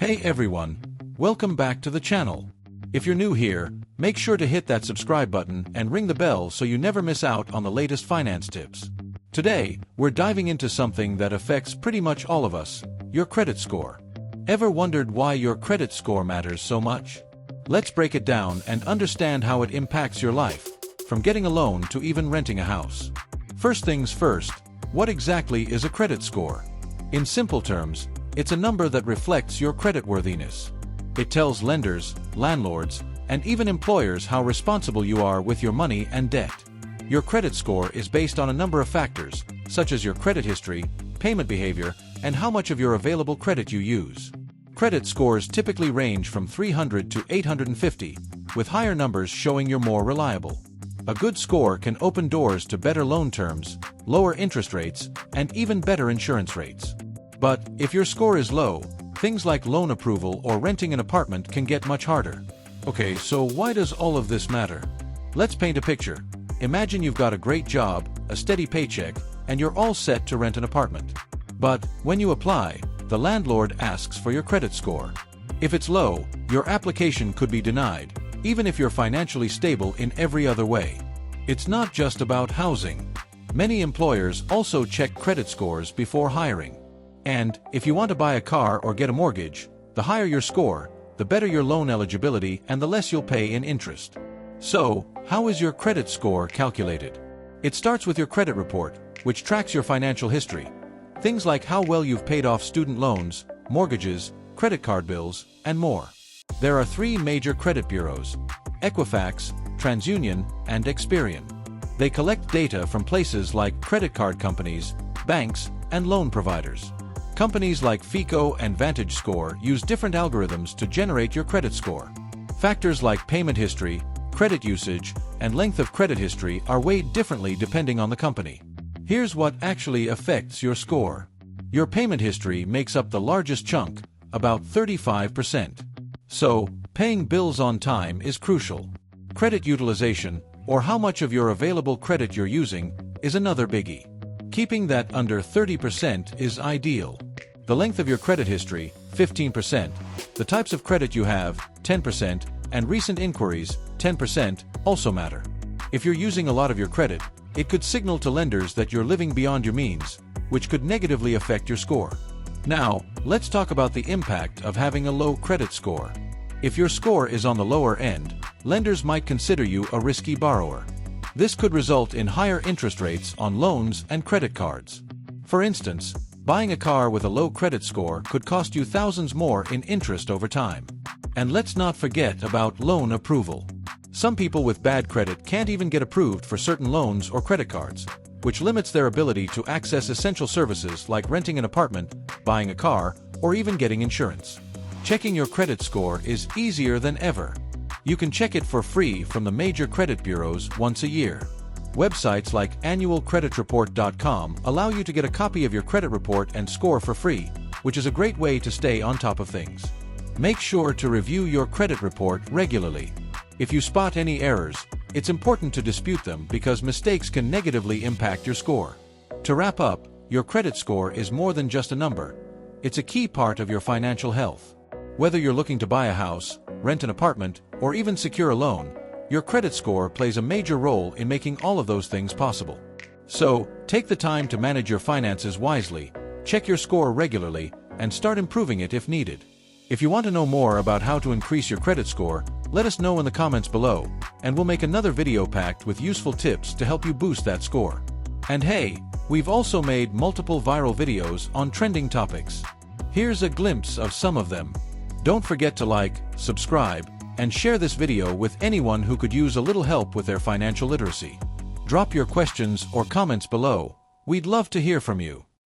Hey everyone, welcome back to the channel. If you're new here, make sure to hit that subscribe button and ring the bell so you never miss out on the latest finance tips. Today, we're diving into something that affects pretty much all of us, your credit score. Ever wondered why your credit score matters so much? Let's break it down and understand how it impacts your life, from getting a loan to even renting a house. First things first, what exactly is a credit score? In simple terms, it's a number that reflects your creditworthiness. It tells lenders, landlords, and even employers how responsible you are with your money and debt. Your credit score is based on a number of factors, such as your credit history, payment behavior, and how much of your available credit you use. Credit scores typically range from 300 to 850, with higher numbers showing you're more reliable. A good score can open doors to better loan terms, lower interest rates, and even better insurance rates. But if your score is low, things like loan approval or renting an apartment can get much harder. Okay, so why does all of this matter? Let's paint a picture. Imagine you've got a great job, a steady paycheck, and you're all set to rent an apartment. But when you apply, the landlord asks for your credit score. If it's low, your application could be denied, even if you're financially stable in every other way. It's not just about housing. Many employers also check credit scores before hiring. And if you want to buy a car or get a mortgage, the higher your score, the better your loan eligibility and the less you'll pay in interest. So, how is your credit score calculated? It starts with your credit report, which tracks your financial history. Things like how well you've paid off student loans, mortgages, credit card bills, and more. There are three major credit bureaus: Equifax, TransUnion, and Experian. They collect data from places like credit card companies, banks, and loan providers. Companies like FICO and VantageScore use different algorithms to generate your credit score. Factors like payment history, credit usage, and length of credit history are weighed differently depending on the company. Here's what actually affects your score. Your payment history makes up the largest chunk, about 35%. So, paying bills on time is crucial. Credit utilization, or how much of your available credit you're using, is another biggie. Keeping that under 30% is ideal. The length of your credit history, 15%, the types of credit you have, 10%, and recent inquiries, 10%, also matter. If you're using a lot of your credit, it could signal to lenders that you're living beyond your means, which could negatively affect your score. Now, let's talk about the impact of having a low credit score. If your score is on the lower end, lenders might consider you a risky borrower. This could result in higher interest rates on loans and credit cards. For instance, buying a car with a low credit score could cost you thousands more in interest over time. And let's not forget about loan approval. Some people with bad credit can't even get approved for certain loans or credit cards, which limits their ability to access essential services like renting an apartment, buying a car, or even getting insurance. Checking your credit score is easier than ever. You can check it for free from the major credit bureaus once a year. Websites like annualcreditreport.com allow you to get a copy of your credit report and score for free, which is a great way to stay on top of things. Make sure to review your credit report regularly. If you spot any errors, it's important to dispute them because mistakes can negatively impact your score. To wrap up, your credit score is more than just a number. It's a key part of your financial health. Whether you're looking to buy a house, rent an apartment, or even secure a loan, your credit score plays a major role in making all of those things possible. So, take the time to manage your finances wisely, check your score regularly, and start improving it if needed. If you want to know more about how to increase your credit score, let us know in the comments below, and we'll make another video packed with useful tips to help you boost that score. And hey, we've also made multiple viral videos on trending topics. Here's a glimpse of some of them. Don't forget to like, subscribe, and share this video with anyone who could use a little help with their financial literacy. Drop your questions or comments below. We'd love to hear from you.